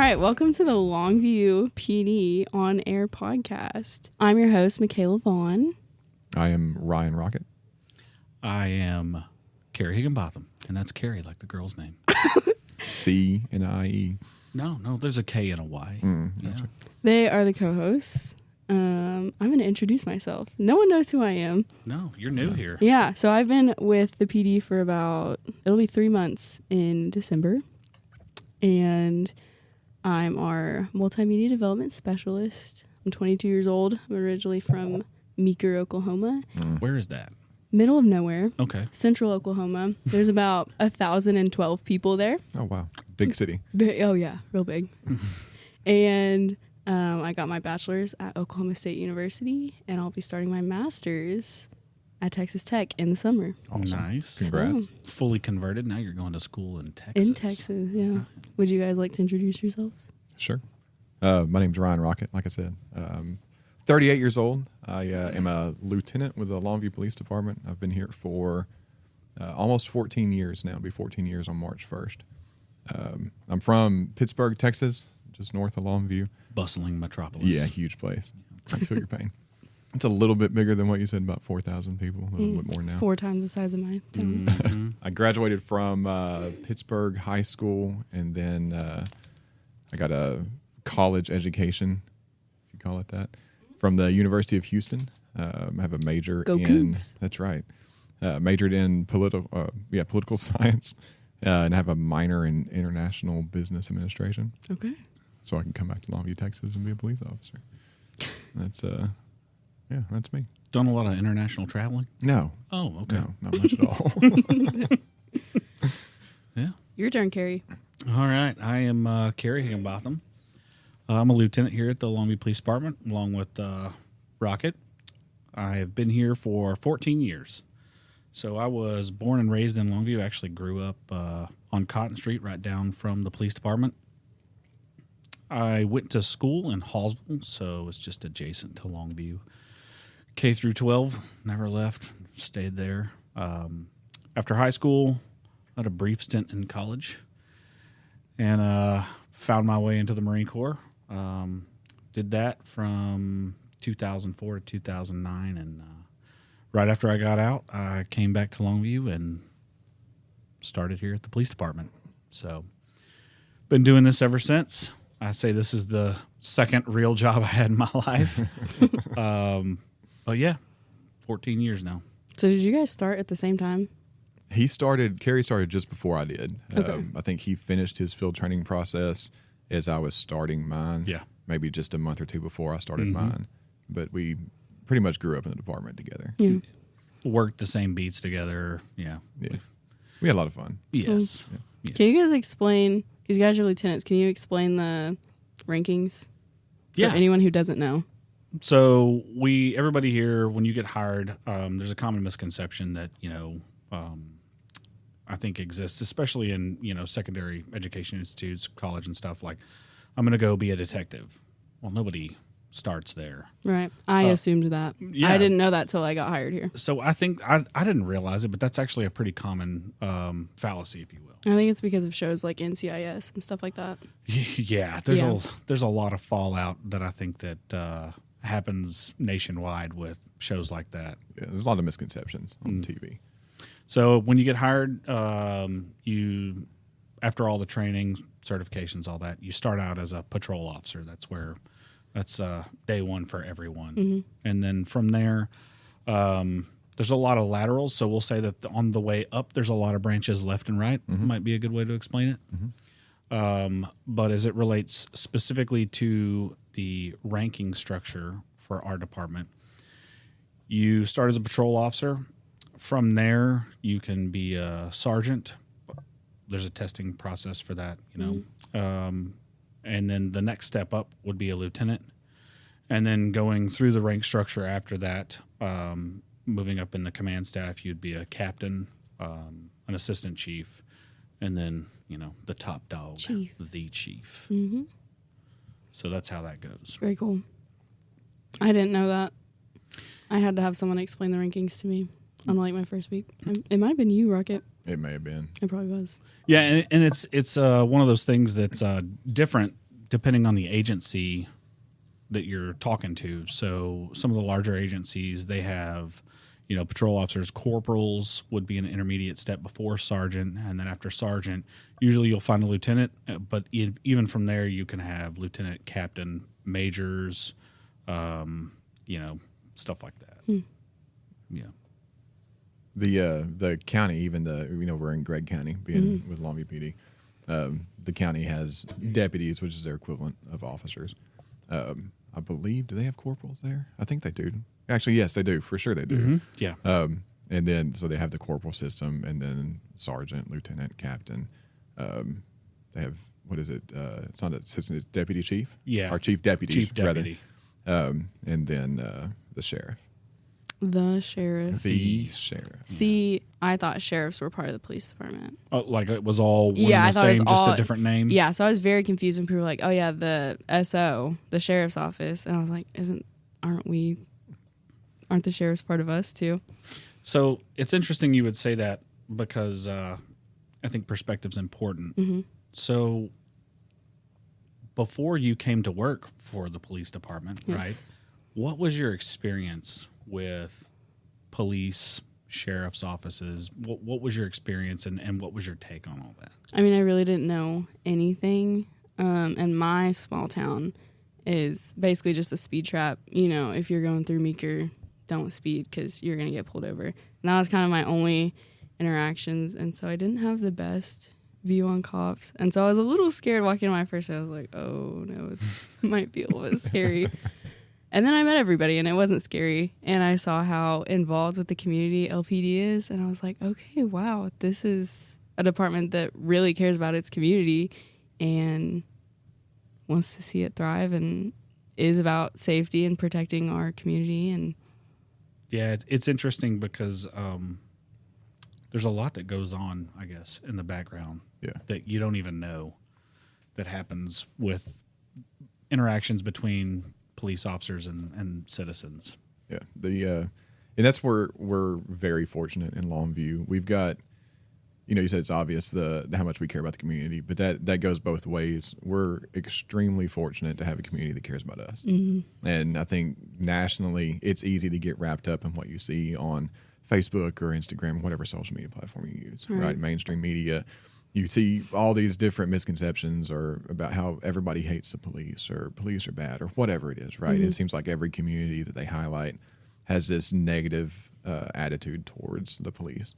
right, welcome to the Longview PD On Air podcast. I'm your host, Michaela Vaughn. I am Ryan Rocket. I am Carrie Higginbotham, and that's Carrie, like the girl's name. C-N-I-E. No, there's a K and a Y. Gotcha. They are the co-hosts. I'm going to introduce myself. No one knows who I am. No, you're new here. Yeah, so I've been with the PD for it'll be 3 months in December. And I'm our multimedia development specialist. I'm 22 years old. I'm originally from Meeker, Oklahoma. Where is that? Middle of nowhere. Okay. Central Oklahoma. There's about 1,012 people there. Oh, wow. Big city. Oh, yeah. Real big. And I got my bachelor's at Oklahoma State University, and I'll be starting my master's at Texas Tech in the summer. Awesome. Nice. Congrats. So, Fully converted. Now you're going to school in Texas. in Texas, yeah. Would you guys like to introduce yourselves? Sure. My name's Ryan Rocket, like I said. 38 years old. I am a lieutenant with the Longview Police Department. I've been here for almost 14 years now. It'll be 14 years on March 1st. I'm from Pittsburgh, Texas, just north of Longview. Bustling metropolis. Yeah, huge place. I feel your pain. It's a little bit bigger than what you said, about 4,000 people, a little bit more now. 4 times the size of my town. Mm-hmm. I graduated from Pittsburgh High School, and then I got a college education, if you call it that, from the University of Houston. I have a major Go in Cougs. that's right, majored in political science, and I have a minor in international business administration. Okay. So I can come back to Longview, Texas, and be a police officer. That's that's me. Done a lot of international traveling? No, Oh, okay. no, not much at all. Yeah. Your turn, Carrie. All right. I am Carrie Higginbotham. I'm a lieutenant here at the Longview Police Department, along with Rocket. I have been here for 14 years. So I was born and raised in Longview. Actually grew up on Cotton Street, right down from the police department. I went to school in Hallsville, so it's just adjacent to Longview. K through 12, never left, stayed there. After high school, I had a brief stint in college, and found my way into the Marine Corps. Did that from 2004 to 2009, and right after I got out, I came back to Longview and started here at the police department. So, been doing this ever since. I say this is the second real job I had in my life. But yeah, 14 years now. So did you guys start at the same time? Carrie started just before I did. Okay. I think he finished his field training process as I was starting mine. Yeah. Maybe just a month or two before I started mine. But we pretty much grew up in the department together. Yeah. Worked the same beats together. Yeah. Yeah. We had a lot of fun. Yes. Yeah. Can you guys explain, because you guys are lieutenants, can you explain the rankings for Yeah. anyone who doesn't know? So everybody here, when you get hired, there's a common misconception that, I think exists, especially in, secondary education institutes, college and stuff, like, I'm going to go be a detective. Well, nobody starts there. Right. I assumed that. yeah. I didn't know that till I got hired here. So I think, I didn't realize it, but that's actually a pretty common fallacy, if you will. I think it's because of shows like NCIS and stuff like that. Yeah, there's a lot of fallout that I think that happens nationwide with shows like that. Yeah, there's a lot of misconceptions on TV. So when you get hired, you, after all the training, certifications, all that, you start out as a patrol officer. That's day one for everyone. And then from there, there's a lot of laterals. So we'll say that on the way up, there's a lot of branches left and right. Might be a good way to explain it. But as it relates specifically to the ranking structure for our department, you start as a patrol officer. From there, you can be a sergeant. There's a testing process for that, and then the next step up would be a lieutenant. And then going through the rank structure after that, moving up in the command staff, you'd be a captain, an assistant chief, and then, the top dog, Chief. the chief. Mm-hmm. So that's how that goes. Very cool. I didn't know that. I had to have someone explain the rankings to me on like my first week. It might have been you, Rocket. It may have been. It probably was. Yeah, and it's one of those things that's different depending on the agency that you're talking to. So some of the larger agencies, they have, patrol officers. Corporals would be an intermediate step before sergeant, and then after sergeant, usually you'll find a lieutenant. But even from there, you can have lieutenant, captain, majors, stuff like that. Yeah. The county, even we're in Gregg County, being with Longview PD. The county has deputies, which is their equivalent of officers. I believe, do they have corporals there? I think they do. Actually, yes, they do. For sure they do. Mm-hmm. Yeah. And then, so they have the corporal system, and then sergeant, lieutenant, captain. They have, what is it? It's not assistant, it's deputy chief? Yeah. Or chief deputy. Chief deputy. And then the sheriff. The sheriff. The sheriff. See, I thought sheriffs were part of the police department. Oh, like it was all one Yeah, I and the thought it was same, just all- a different name? Yeah, so I was very confused when people were like, "Oh yeah, the SO, the sheriff's office," and I was like, "Aren't the sheriffs part of us too?" So it's interesting you would say that because I think perspective's important. Mm-hmm. So before you came to work for the police department, Yes. right? What was your experience with police, sheriff's offices? What was your experience and what was your take on all that? I mean, I really didn't know anything, and my small town is basically just a speed trap. If you're going through Meeker, don't speed because you're going to get pulled over. And that was kind of my only interactions, and so I didn't have the best view on cops. And so I was a little scared walking in my first day. I was like, oh, no, it might be a little bit scary. And then I met everybody, and it wasn't scary. And I saw how involved with the community LPD is, and I was like, okay, wow, this is a department that really cares about its community and wants to see it thrive and is about safety and protecting our community. And Yeah, it's interesting because there's a lot that goes on, I guess, in the background that you don't even know that happens with interactions between police officers and citizens. Yeah, and that's where we're very fortunate in Longview. We've got, you said it's obvious how much we care about the community, but that goes both ways. We're extremely fortunate to have a community that cares about us, and I think nationally, it's easy to get wrapped up in what you see on Facebook or Instagram, whatever social media platform you use, right? Mainstream media. You see all these different misconceptions or about how everybody hates the police or police are bad or whatever it is, right? It seems like every community that they highlight has this negative attitude towards the police.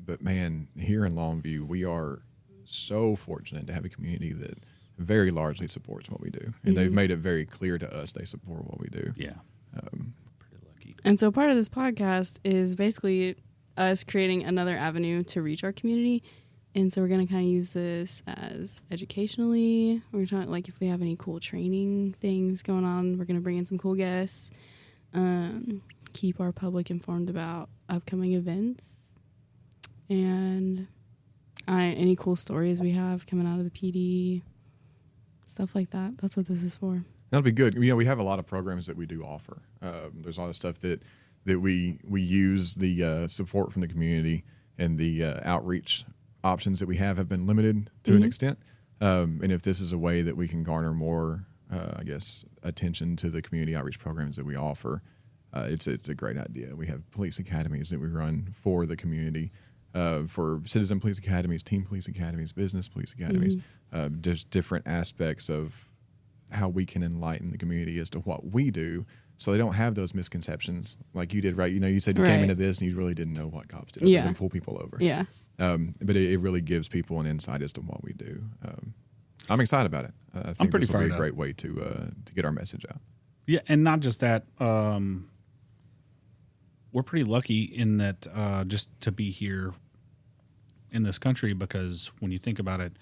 But man, here in Longview, we are so fortunate to have a community that very largely supports what we do. And they've made it very clear to us they support what we do. Yeah. Pretty lucky. And so part of this podcast is basically us creating another avenue to reach our community. And so we're going to kind of use this as educationally. We're talking like if we have any cool training things going on, we're going to bring in some cool guests, keep our public informed about upcoming events, and any cool stories we have coming out of the PD, stuff like that. That's what this is for. That'll be good. We have a lot of programs that we do offer. There's a lot of stuff that we use the support from the community and the outreach options that we have been limited to an extent. And if this is a way that we can garner more, attention to the community outreach programs that we offer, it's a great idea. We have police academies that we run for the community, for citizen police academies, team police academies, business police academies, just different aspects of how we can enlighten the community as to what we do so they don't have those misconceptions like you did, right? You said you came into this and you really didn't know what cops did and pull people over. Yeah. But it really gives people an insight as to what we do. I'm excited about it. I think pretty this will be fired a up. great way to get our message out. Yeah, and not just that. We're pretty lucky in that just to be here in this country, because when you think about it,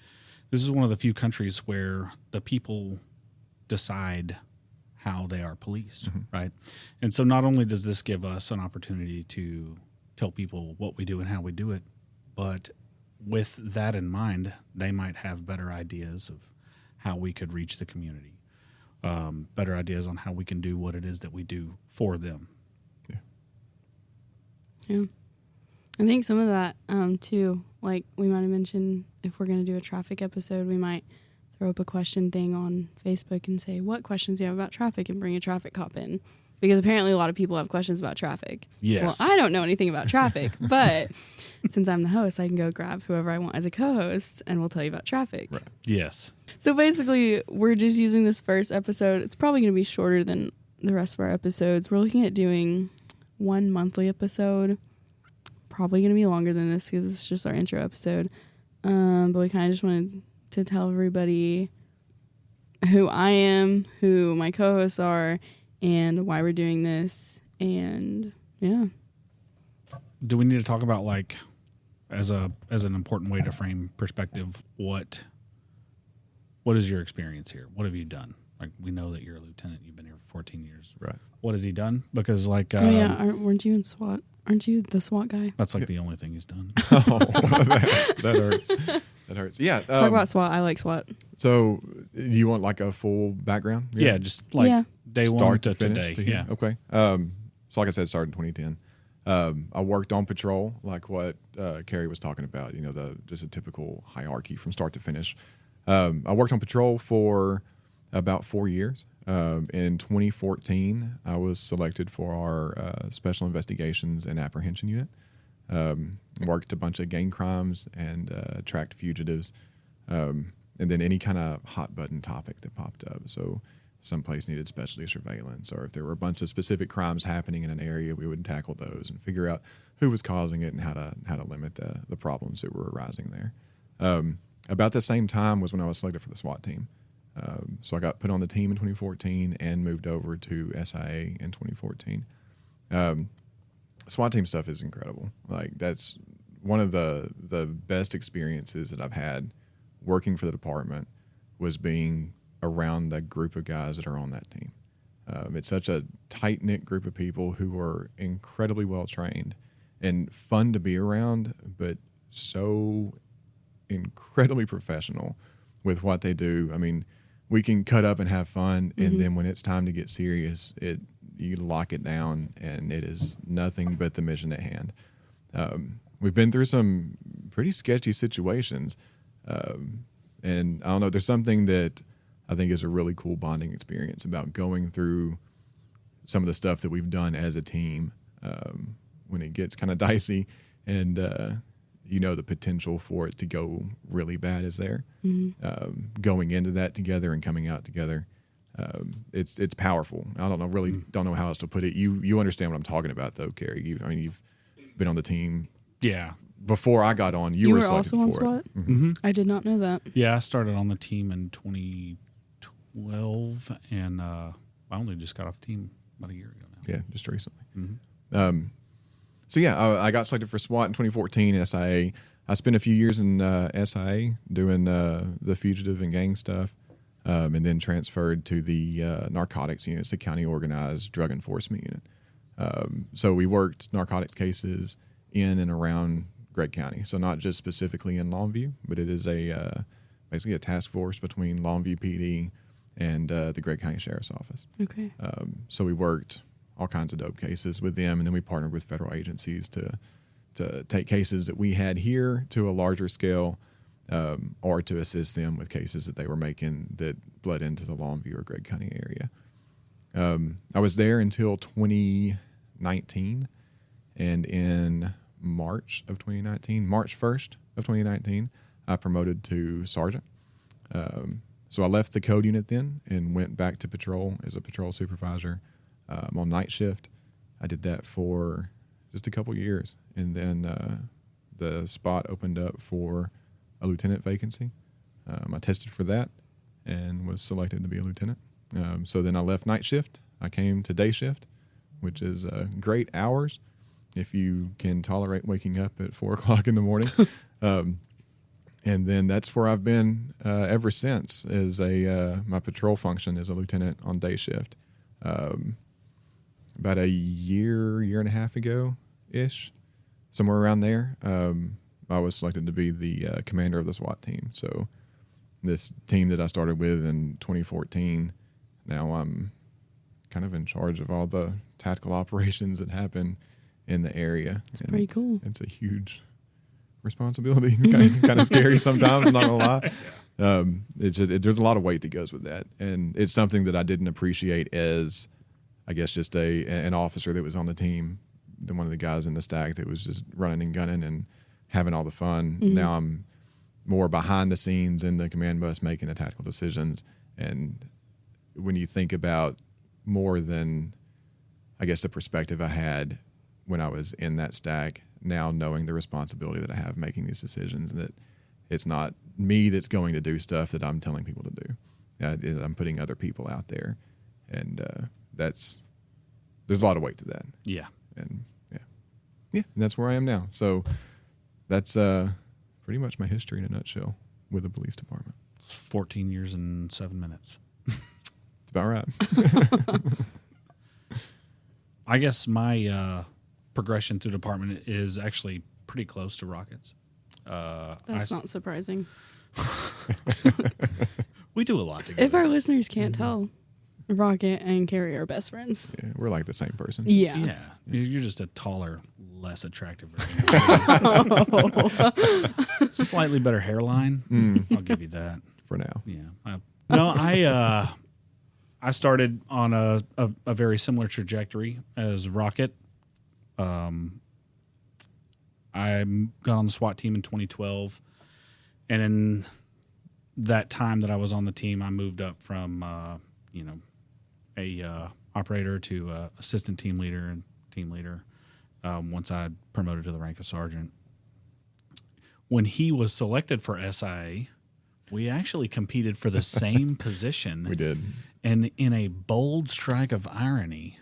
this is one of the few countries where the people decide how they are policed, right? And so not only does this give us an opportunity to tell people what we do and how we do it, but with that in mind, they might have better ideas of how we could reach the community, better ideas on how we can do what it is that we do for them. Yeah. I think some of that, too, like we might have mentioned, if we're going to do a traffic episode, we might throw up a question thing on Facebook and say, what questions do you have about traffic, and bring a traffic cop in. Because apparently a lot of people have questions about traffic. Yes. Well, I don't know anything about traffic, but since I'm the host, I can go grab whoever I want as a co-host and we'll tell you about traffic. Right. Yes. So basically, we're just using this first episode. It's probably going to be shorter than the rest of our episodes. We're looking at doing one monthly episode. Probably going to be longer than this because it's just our intro episode. But we kind of just wanted to tell everybody who I am, who my co-hosts are, and why we're doing this. And yeah. Do we need to talk about, like, as an important way to frame perspective, what is your experience here? What have you done? Like, we know that you're a lieutenant. You've been here for 14 years. Right. What has he done? Because, like, weren't you in SWAT? Aren't you the SWAT guy? that's like the only thing he's done. Oh, that hurts. That hurts. Yeah. Talk about SWAT. I like SWAT. So, do you want like a full background? Yeah, just like day Start one to to finish today. to here? Yeah. Okay. So like I said, started in 2010. I worked on patrol, like what Carrie was talking about. You know, just a typical hierarchy from start to finish. I worked on patrol for about 4 years. In 2014, I was selected for our Special Investigations and Apprehension Unit. Worked a bunch of gang crimes and tracked fugitives, and then any kind of hot button topic that popped up. So someplace needed specialty surveillance, or if there were a bunch of specific crimes happening in an area, we would tackle those and figure out who was causing it and how to limit the problems that were arising there. About the same time was when I was selected for the SWAT team. So I got put on the team in 2014 and moved over to SIA in 2014. SWAT team stuff is incredible. Like, that's one of the best experiences that I've had working for the department, was being around the group of guys that are on that team. It's such a tight-knit group of people who are incredibly well trained and fun to be around, but so incredibly professional with what they do. I mean, we can cut up and have fun, and then when it's time to get serious, you lock it down, and it is nothing but the mission at hand. We've been through some pretty sketchy situations, and I don't know, there's something that I think is a really cool bonding experience about going through some of the stuff that we've done as a team, when it gets kind of dicey and the potential for it to go really bad is there. Going into that together and coming out together, it's powerful. I don't know how else to put it. You understand what I'm talking about, though, Carrie. You've been on the team. Yeah. Before I got on, You were were also on SWAT? Mm-hmm. I did not know that. Yeah, I started on the team in 2012, and I only just got off the team about a year ago now. Yeah, just recently. Mm-hmm. So yeah, I got selected for SWAT in 2014 in SIA. I spent a few years in SIA doing the fugitive and gang stuff, and then transferred to the narcotics unit. It's the county organized drug enforcement unit. So we worked narcotics cases in and around Gregg County. So not just specifically in Longview, but it is basically a task force between Longview PD and the Gregg County Sheriff's Office. Okay. So we worked all kinds of dope cases with them, and then we partnered with federal agencies to take cases that we had here to a larger scale, or to assist them with cases that they were making that bled into the Longview or Gregg County area. I was there until 2019, and in March 1st of 2019, I promoted to sergeant. So I left the code unit then and went back to patrol as a patrol supervisor. I'm on night shift. I did that for just a couple years, and then the spot opened up for a lieutenant vacancy. I tested for that and was selected to be a lieutenant. So then I left night shift. I came to day shift, which is great hours if you can tolerate waking up at 4 o'clock in the morning. And then that's where I've been ever since, as my patrol function as a lieutenant on day shift. About a year and a half ago-ish, somewhere around there, I was selected to be the commander of the SWAT team. So this team that I started with in 2014, now I'm kind of in charge of all the tactical operations that happen in the area. It's pretty cool. It's a huge responsibility. kind of scary sometimes. I'm not gonna lie. There's a lot of weight that goes with that, and it's something that I didn't appreciate as, I guess, just an officer that was on the team, one of the guys in the stack that was just running and gunning and having all the fun. Mm-hmm. Now I'm more behind the scenes in the command bus making the tactical decisions, and when you think about more than, I guess, the perspective I had when I was in that stack, now knowing the responsibility that I have making these decisions, that it's not me that's going to do stuff that I'm telling people to do. I'm putting other people out there, and there's a lot of weight to that. Yeah. And and that's where I am now. So that's pretty much my history in a nutshell with the police department. It's 14 years and 7 minutes. It's about right. I guess my progression through the department is actually pretty close to Rocket's. That's not surprising. We do a lot together. If our listeners can't tell, Rocket and Carrie are best friends. Yeah, we're like the same person. Yeah. Yeah. You're just a taller, less attractive version. Slightly better hairline. I'll give you that. For now. Yeah. I started on a very similar trajectory as Rocket. I got on the SWAT team in 2012, and in that time that I was on the team, I moved up from a operator to assistant team leader and team leader. Once I promoted to the rank of sergeant. When he was selected for SIA, we actually competed for the same position. We did. And in a bold strike of irony,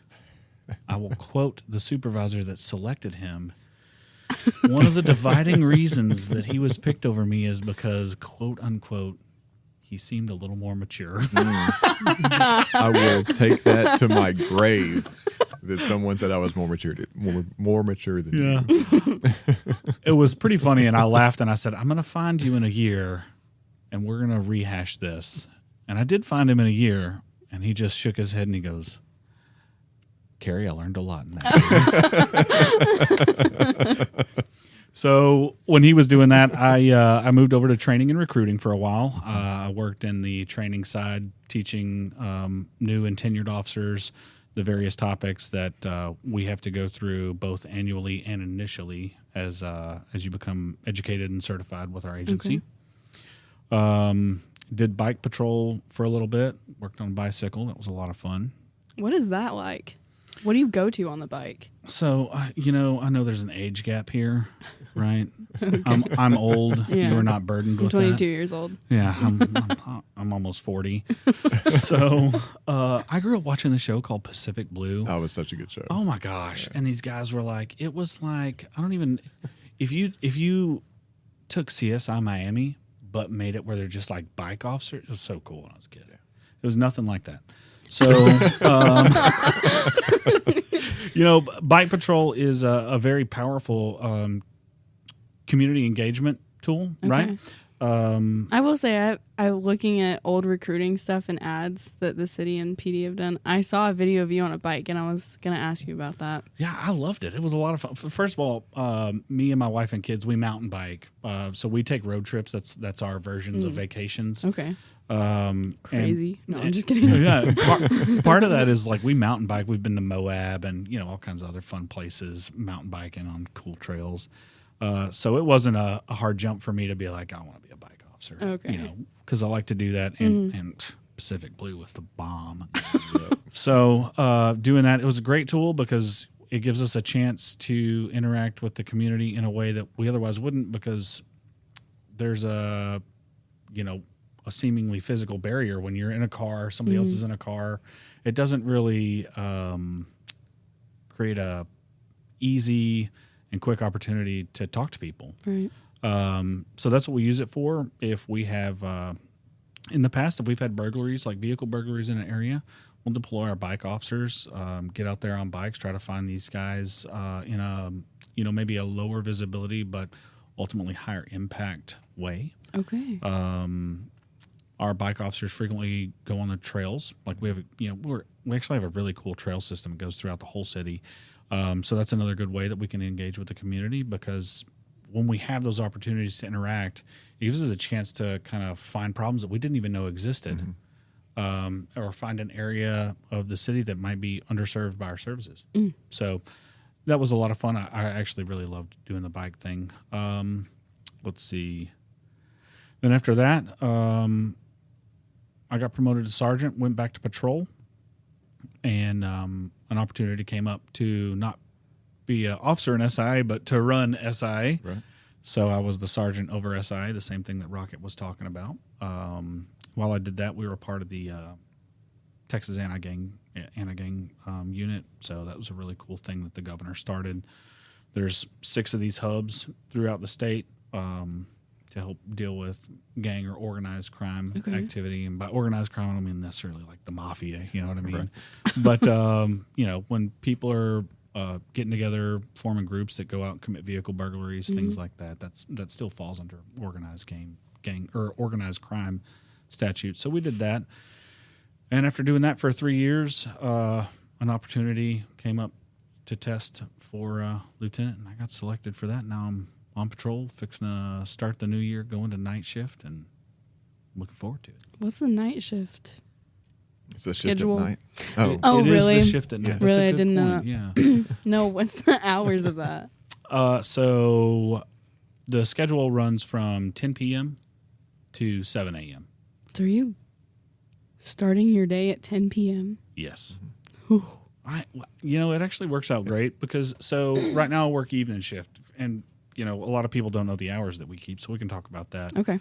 I will quote the supervisor that selected him. One of the dividing reasons that he was picked over me is because, quote unquote, he seemed a little more mature. I will take that to my grave that someone said I was more mature than you. It was pretty funny, and I laughed, and I said, I'm going to find you in a year, and we're going to rehash this. And I did find him in a year, and he just shook his head, and he goes, Carrie, I learned a lot in that. So when he was doing that, I moved over to training and recruiting for a while. I worked in the training side, teaching new and tenured officers the various topics that we have to go through both annually and initially as you become educated and certified with our agency. Okay. Did bike patrol for a little bit. Worked on a bicycle. That was a lot of fun. What is that like? What do you go to on the bike? So, I know there's an age gap here, right? Okay. I'm old. Yeah. You are not burdened with 22 that. Years old. Yeah, I'm almost 40. So, I grew up watching the show called Pacific Blue. That was such a good show. Oh my gosh. Yeah. And these guys were like, it was like, if you took CSI Miami but made it where they're just like bike officers, it was so cool when I was a kid. Yeah. It was nothing like that. So, bike patrol is a very powerful community engagement tool, okay. Right? I will say, I looking at old recruiting stuff and ads that the city and PD have done. I saw a video of you on a bike, and I was going to ask you about that. Yeah, I loved it. It was a lot of fun. First of all, me and my wife and kids, we mountain bike. So we take road trips. That's our versions of vacations. Okay. Crazy. No, I'm just kidding. Yeah, part of that is like we mountain bike. We've been to Moab and all kinds of other fun places mountain biking on cool trails. So it wasn't a hard jump for me to be like, I want to be a bike officer. Okay. Because I like to do that, and Pacific Blue was the bomb. So doing that, it was a great tool because it gives us a chance to interact with the community in a way that we otherwise wouldn't, because there's a seemingly physical barrier when you're in a car, somebody else is in a car. It doesn't really create a easy and quick opportunity to talk to people. Right. So that's what we use it for. If we have, in the past, if we've had burglaries, like vehicle burglaries in an area, we'll deploy our bike officers, get out there on bikes, try to find these guys in a, maybe a lower visibility, but ultimately higher impact way. Okay. Our bike officers frequently go on the trails. Like we have, we actually have a really cool trail system that goes throughout the whole city. So that's another good way that we can engage with the community, because, when we have those opportunities to interact, it gives us a chance to kind of find problems that we didn't even know existed, or find an area of the city that might be underserved by our services. So that was a lot of fun. I actually really loved doing the bike thing. Let's see. Then after that, I got promoted to sergeant, went back to patrol, and an opportunity came up to not be an officer in SIA, but to run SIA. Right. So I was the sergeant over SIA, the same thing that Rocket was talking about. While I did that, we were part of the Texas anti-gang unit. So that was a really cool thing that the governor started. There's 6 of these hubs throughout the state to help deal with gang or organized crime activity. And by organized crime, I don't mean necessarily like the mafia, you know what I mean? Right. But, when people are getting together, forming groups that go out and commit vehicle burglaries, things like that, that still falls under organized gang or organized crime statute. So we did that. And after doing that for 3 years, an opportunity came up to test for lieutenant, and I got selected for that. Now I'm on patrol, fixing to start the new year, going to night shift, and looking forward to it. What's the night shift? It's a shift Schedule. at night. Oh, it really? Is the shift at night. Yeah. That's Really? a I good didn't know. point. Yeah. No, what's the hours of that? So the schedule runs from 10 p.m. to 7 a.m. So are you starting your day at 10 p.m.? Yes. It actually works out great because right now I work evening shift, and a lot of people don't know the hours that we keep, so we can talk about that. Okay.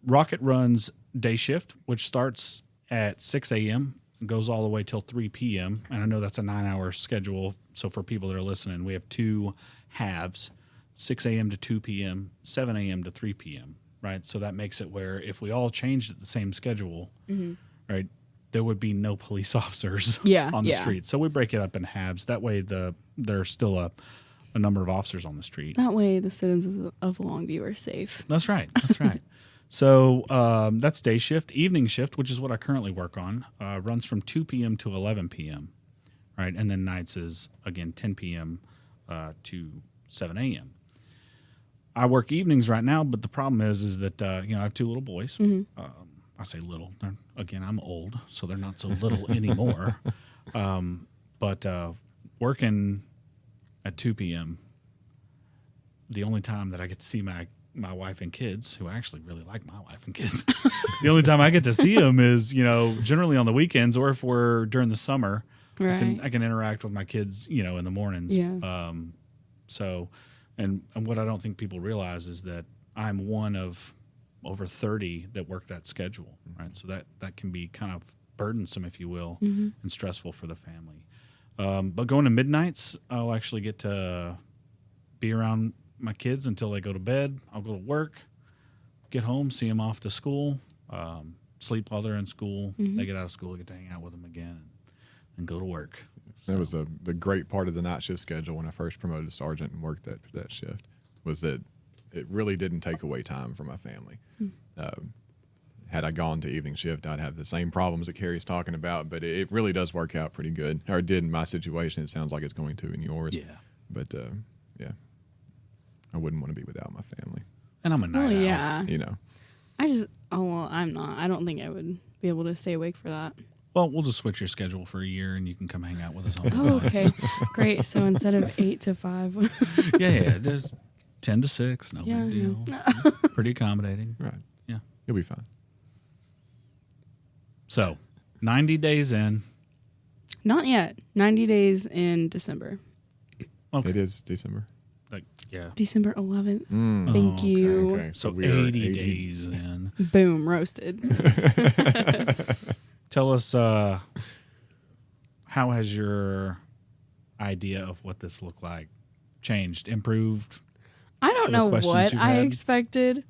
Rocket runs day shift, which starts at 6 a.m. and goes all the way till 3 p.m. And I know that's a 9-hour schedule. So for people that are listening, we have 2 halves, 6 a.m. to 2 p.m., 7 a.m. to 3 p.m., right? So that makes it where if we all changed at the same schedule, right, there would be no police officers on the street. So we break it up in halves. That way there's still a number of officers on the street. That way the citizens of Longview are safe. That's right. That's right. So that's day shift. Evening shift, which is what I currently work on, runs from 2 p.m. to 11 p.m., right? And then nights is, again, 10 p.m. To 7 a.m. I work evenings right now, but the problem is that, I have 2 little boys. I say little. Again, I'm old, so they're not so little anymore. But working at 2 p.m., the only time that I get to see my wife and kids, who I actually really like my wife and kids, the only time I get to see them is, generally on the weekends, or if we're during the summer, Right. I can interact with my kids, in the mornings. Yeah. And what I don't think people realize is that I'm one of over 30 that work that schedule, right? So that can be kind of burdensome, if you will, and stressful for the family. But going to midnights, I'll actually get to be around my kids until they go to bed. I'll go to work, get home, see them off to school, sleep while they're in school. They get out of school, I get to hang out with them again and go to work. That was the great part of the night shift schedule when I first promoted to sergeant and worked that shift, was that it really didn't take away time from my family. Had I gone to evening shift, I'd have the same problems that Carrie's talking about, but it really does work out pretty good. Or it did in my situation. It sounds like it's going to in yours. Yeah. But, I wouldn't want to be without my family. And I'm a night owl. Yeah. I'm not. I don't think I would be able to stay awake for that. Well, we'll just switch your schedule for a year, and you can come hang out with us on the Oh, nights. okay. Great. So instead of 8 to 5. Yeah. There's 10 to 6. No Yeah, big deal. Pretty accommodating. Right. Yeah. You'll be fine. So, 90 days in. Not yet. 90 days in December. Okay. It is December. Yeah. December 11th. Mm. Thank okay. you. Okay. So we are 80 days in. Boom. Roasted. Tell us, how has your idea of what this looked like changed, improved? I don't know questions what you've I had? expected,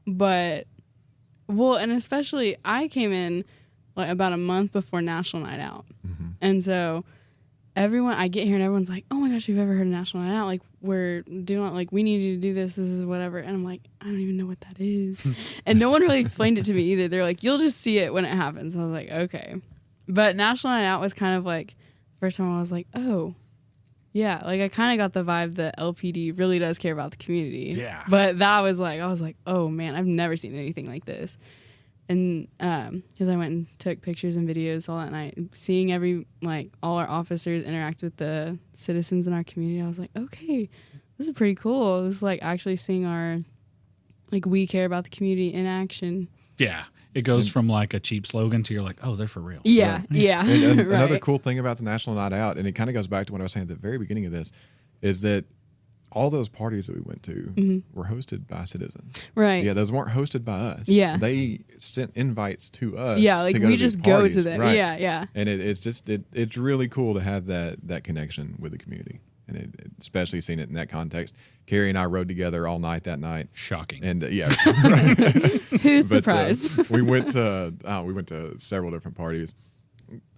but and especially I came in like about a month before National Night Out, and so I get here and everyone's like, "Oh my gosh, you've ever heard of National Night Out? Like we're doing like we need you to do this. This is whatever." And I'm like, I don't even know what that is, and no one really explained it to me either. They're like, "You'll just see it when it happens." I was like, "Okay," but National Night Out was kind of like the first time I was like, "Oh, Yeah, like I kind of got the vibe that LPD really does care about the community. Yeah. But that was like, I was like, oh man, I've never seen anything like this. And because I went and took pictures and videos all that night, seeing all our officers interact with the citizens in our community, I was like, okay, this is pretty cool. It was like actually seeing our, like, we care about the community in action. Yeah. It goes from like a cheap slogan to you're like, oh, they're for real. Yeah, yeah. And right. another cool thing about the National Night Out, and it kind of goes back to what I was saying at the very beginning of this, is that all those parties that we went to were hosted by citizens. Right. Yeah, those weren't hosted by us. Yeah. They sent invites to us. Yeah, like to go we to just these go parties. to them. Right. Yeah, yeah. And it's really cool to have that connection with the community, and especially seeing it in that context. Carrie and I rode together all night that night. Shocking. And yeah, Who's but, surprised? we went to several different parties.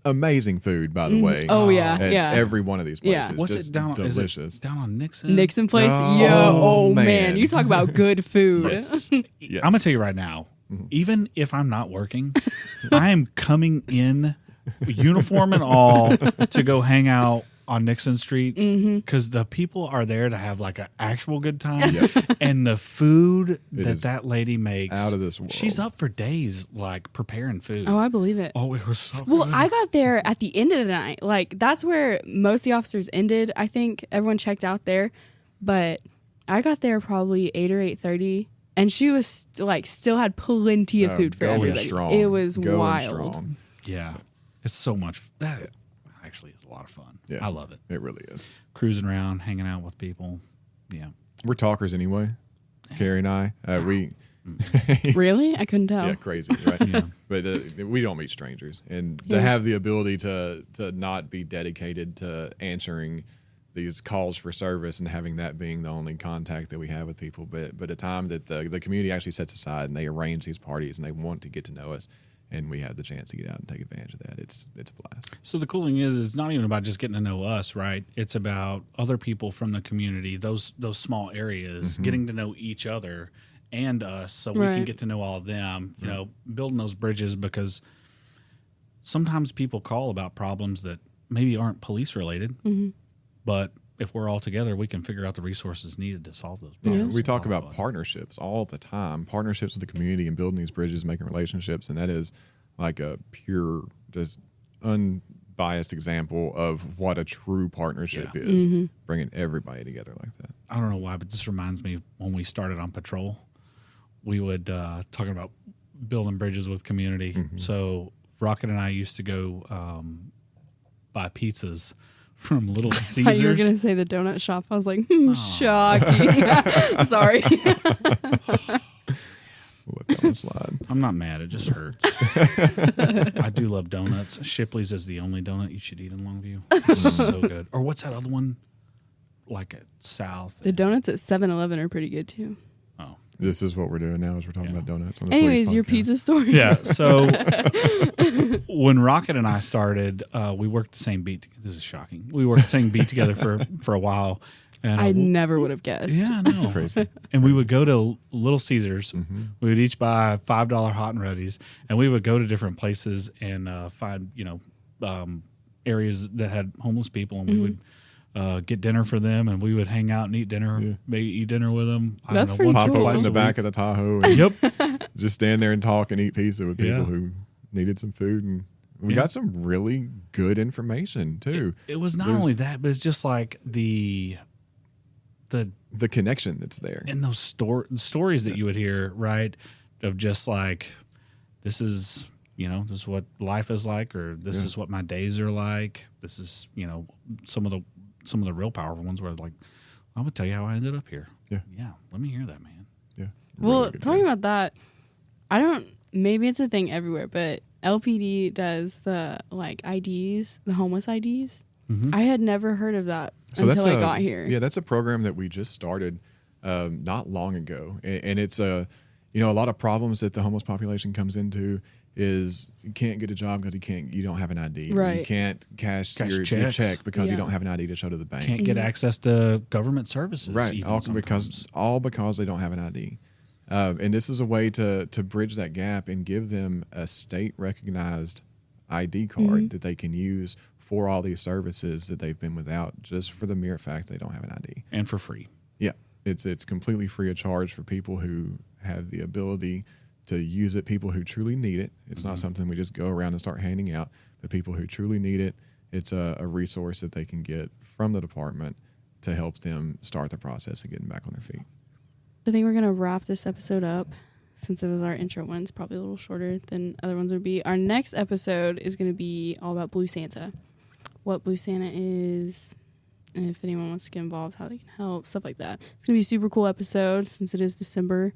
Amazing food, by the way. Oh, yeah, at yeah. every one of these places. Yeah. What's just it down? delicious. Is it down on Nixon? Nixon Place? Oh, Yo, oh man. man. You talk about good food. Yes. Yes. I'm gonna tell you right now. Even if I'm not working, I am coming in, uniform and all, to go hang out on Nixon Street because the people are there to have like an actual good time, and the food is that lady makes out of this world. She's up for days like preparing food. Oh, I believe it. Oh, it was so Well, good. I got there at the end of the night. Like, that's where most of the officers ended. I think everyone checked out there. But I got there probably 8 or 8:30, and she was still had plenty of food for going everybody. strong. It was Going wild. strong. Yeah, it's so much. That actually is a lot of fun. Yeah. I love it. It really is. Cruising around, hanging out with people. Yeah. We're talkers anyway. Carrie and I, we Really? I couldn't tell. yeah, crazy, right? But we don't meet strangers, and to have the ability to not be dedicated to answering these calls for service and having that being the only contact that we have with people, but a time that the community actually sets aside and they arrange these parties and they want to get to know us, and we have the chance to get out and take advantage of that. It's a blast. So the cool thing is, it's not even about just getting to know us, right? It's about other people from the community, those small areas, getting to know each other and us, so we can Right. get to know all of them. You know, building those bridges, because sometimes people call about problems that maybe aren't police related, but if we're all together, we can figure out the resources needed to solve those problems. We talk A lot of about fun. partnerships all the time, partnerships with the community and building these bridges, making relationships. And that is like a pure, just unbiased example of what a true partnership is, bringing everybody together like that. I don't know why, but this reminds me when we started on patrol, we would talking about building bridges with community. So Rocket and I used to go buy pizzas from Little I thought you were Caesars. going to say the donut shop. I was like, shocking. Sorry. We'll let that one slide. I'm not mad. It just hurts. I do love donuts. Shipley's is the only donut you should eat in Longview. It's so good. Or what's that other one? Like at South. The donuts at 7-Eleven are pretty good, too. Oh. This is what we're doing now is we're talking about donuts. On the Anyways, police your podcast. pizza story. Yeah. So when Rocket and I started, we worked the same beat. This is shocking. We worked the same beat together for a while. And I never would have guessed. yeah, I know. Crazy. And we would go to Little Caesars. We would each buy $5 hot and readies, and we would go to different places and find areas that had homeless people, and we would get dinner for them, and we would hang out and eat dinner. Maybe eat dinner with them. I That's don't know, pretty once Pop or cool. open twice the a back week. of the Tahoe and Yep. just stand there and talk and eat pizza with people Yeah. who needed some food. And we got some really good information, too. It was not There's- only that, but it's just like the The connection that's there. in those stories that you would hear, right? Of just like, this is what life is like, or this is what my days are like. This is, some of the real powerful ones where like, I would tell you how I ended up here. Yeah. Yeah. Let me hear that, man. Yeah. Well, Really good talking deal. about that, maybe it's a thing everywhere, but LPD does the IDs, the homeless IDs. I had never heard of that until I got here. Yeah, that's a program that we just started not long ago, and it's a lot of problems that the homeless population comes into is you can't get a job because you don't have an ID. Right. You can't cash your checks. check because you Yeah. don't have an ID to show to the bank. Can't get access to government services. Right, even all sometimes. because they don't have an ID. And this is a way to bridge that gap and give them a state recognized ID card that they can use for all these services that they've been without just for the mere fact they don't have an ID. And for free. Yeah, it's completely free of charge for people who have the ability to use it, people who truly need it. It's not something we just go around and start handing out, but people who truly need it, it's a resource that they can get from the department to help them start the process of getting back on their feet. I think we're going to wrap this episode up. Since it was our intro one, it's probably a little shorter than other ones would be. Our next episode is going to be all about Blue Santa. What Blue Santa is, and if anyone wants to get involved, how they can help, stuff like that. It's going to be a super cool episode since it is December.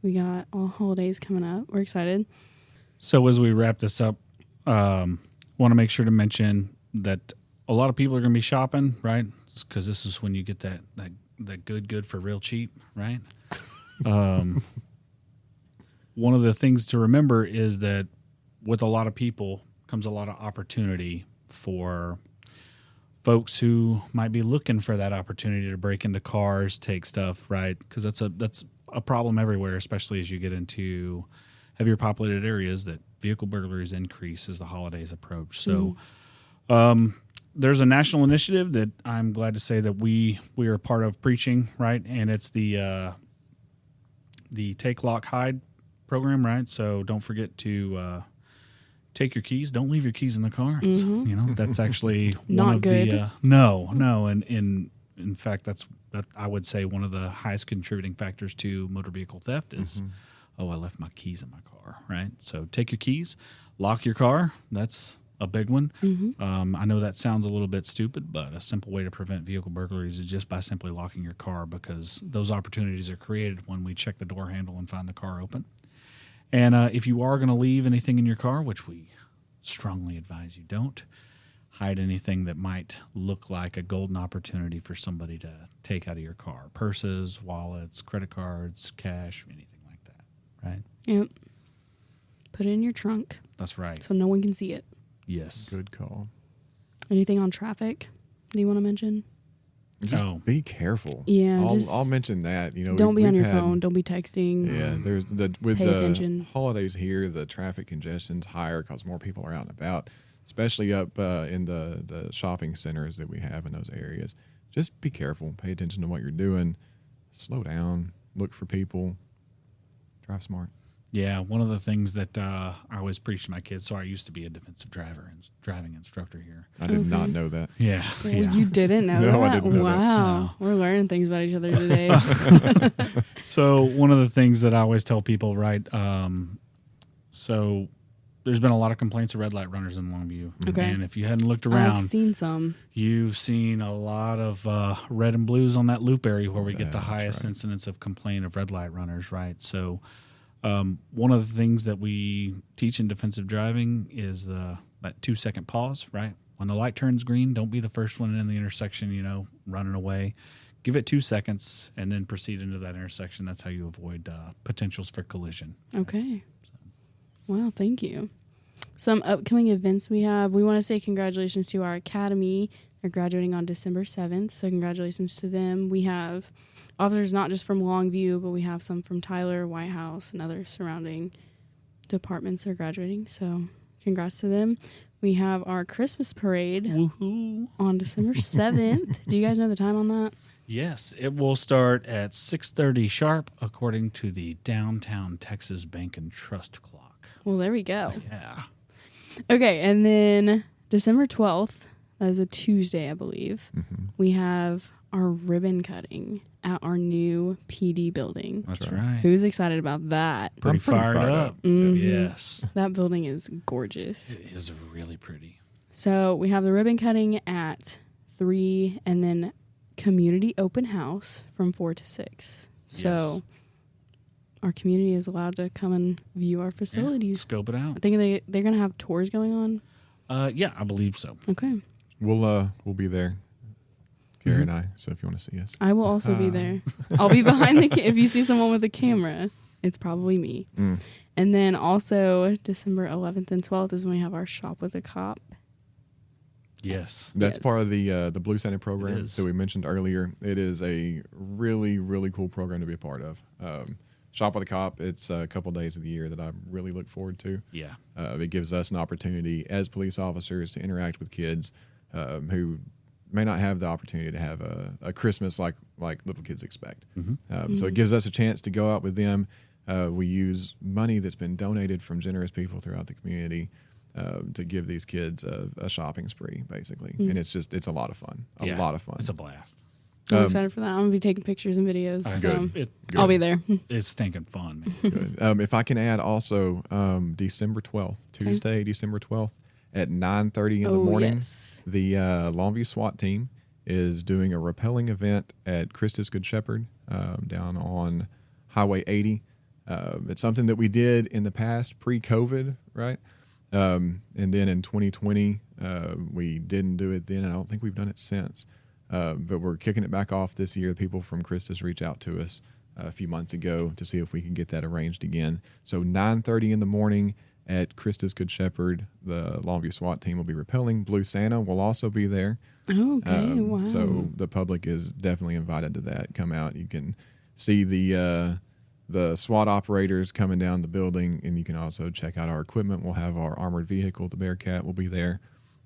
We got all holidays coming up. We're excited. So as we wrap this up, want to make sure to mention that a lot of people are going to be shopping, right? Because this is when you get that good for real cheap, right? One of the things to remember is that with a lot of people comes a lot of opportunity for folks who might be looking for that opportunity to break into cars, take stuff, right? Because that's a problem everywhere, especially as you get into heavier populated areas, that vehicle burglaries increase as the holidays approach. So there's a national initiative that I'm glad to say that we are a part of preaching, right? And it's the Take Lock Hide program, right? So don't forget to take your keys. Don't leave your keys in the car. You know, that's actually Not one of good. the no, and in fact, that I would say one of the highest contributing factors to motor vehicle theft is, I left my keys in my car, right? So take your keys, lock your car. That's a big one. I know that sounds a little bit stupid, but a simple way to prevent vehicle burglaries is just by simply locking your car, because those opportunities are created when we check the door handle and find the car open. And if you are going to leave anything in your car, which we strongly advise you don't, hide anything that might look like a golden opportunity for somebody to take out of your car. Purses, wallets, credit cards, cash, anything like that, right? Yep. Put it in your trunk That's right. so no one can see it. Yes. Good call. Anything on traffic do you want to mention? Just be careful. Yeah, I'll mention that. You know, don't be we've on your had- phone. Don't be texting. Yeah, there's with Pay the attention. holidays here, the traffic congestion's higher because more people are out and about, especially up in the shopping centers that we have in those areas. Just be careful. Pay attention to what you're doing. Slow down. Look for people. Drive smart. Yeah, one of the things that I always preach to my kids. So I used to be a defensive driver and driving instructor here. I did not know that. Yeah, Well, you didn't know No, that? I didn't know that. Wow. No. We're learning things about each other today. So one of the things that I always tell people, right? So there's been a lot of complaints of red light runners in Longview. Okay. And if you hadn't looked I've around, seen some. you've seen a lot of red and blues on that loop area where we get the That's highest right. incidence of complaint of red light runners, right? So one of the things that we teach in defensive driving is that 2-second pause, right? When the light turns green, don't be the first one in the intersection, running away. Give it 2 seconds and then proceed into that intersection. That's how you avoid potentials for collision. Okay. Wow, thank you. Some upcoming events we have. We want to say congratulations to our academy. They're graduating on December 7th, so congratulations to them. We have officers not just from Longview, but we have some from Tyler, White House, and other surrounding departments that are graduating, so congrats to them. We have our Christmas parade Woohoo! on December 7th. Do you guys know the time on that? Yes, it will start at 6:30 sharp, according to the Downtown Texas Bank and Trust clock. Well, there we go. Yeah. Okay, and then December 12th, that is a Tuesday, I believe, we have our ribbon cutting at our new PD building. That's right. Who's excited about that? Pretty I'm pretty fired fired up. up. Yes. That building is gorgeous. It is really pretty. So we have the ribbon cutting at 3 and then community open house from 4 to 6. So Yes. our community is allowed to come and view our Yeah, facilities. scope it out. I think they're going to have tours going on. Yeah, I believe so. Okay. We'll be there, Carrie and I. So if you want to see us, I will also be there. I'll be behind if you see someone with a camera, it's probably me. And then also December 11th and 12th is when we have our Shop with a Cop. Yes. that's Yes. part of the Blue Santa program is. that we mentioned earlier. It is a really, really cool program to be a part of. Shop with a Cop, it's a couple days of the year that I really look forward to. Yeah. It gives us an opportunity as police officers to interact with kids who may not have the opportunity to have a Christmas like little kids expect. So it gives us a chance to go out with them. We use money that's been donated from generous people throughout the community to give these kids a shopping spree, basically. And it's a lot of fun. A lot of fun. It's a blast. I'm excited for that. I'm going to be taking pictures and videos. So Good. I'll be there. It's stinking fun, man. Good. If I can add also December 12th, Tuesday, December 12th at 9:30 in the morning, yes. the Longview SWAT team is doing a rappelling event at Christus Good Shepherd down on Highway 80. It's something that we did in the past pre-COVID, right? And then in 2020, we didn't do it then. I don't think we've done it since. But we're kicking it back off this year. People from Christus reached out to us a few months ago to see if we can get that arranged again. So 9:30 in the morning at Christus Good Shepherd, the Longview SWAT team will be rappelling. Blue Santa will also be there. Oh, okay. Wow. So the public is definitely invited to that. Come out. You can see the SWAT operators coming down the building, and you can also check out our equipment. We'll have our armored vehicle, the Bearcat, will be there.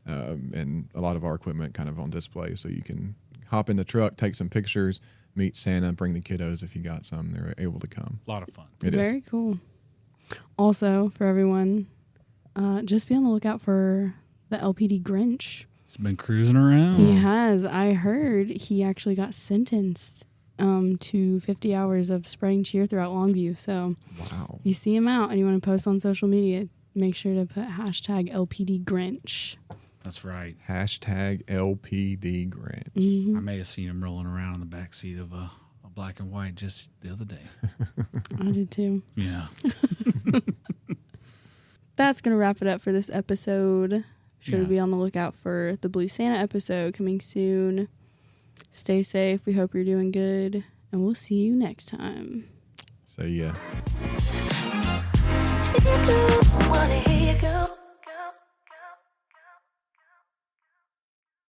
And a lot of our equipment kind of on display, so you can hop in the truck, take some pictures, meet Santa, bring the kiddos if you got some. They're able to come. A lot of fun. Very cool. Also, for everyone, just be on the lookout for the LPD Grinch. It's been cruising around. He has. I heard he actually got sentenced to 50 hours of spreading cheer throughout Longview. So Wow. if you see him out and you want to post on social media, make sure to put hashtag LPD Grinch. That's right. Hashtag LPD Grinch. Mm-hmm. I may have seen him rolling around in the back seat of a black and white just the other day. I did too. Yeah. That's going to wrap it up for this episode. Sure to Yeah. be on the lookout for the Blue Santa episode coming soon. Stay safe. We hope you're doing good. And we'll see you next time. See ya.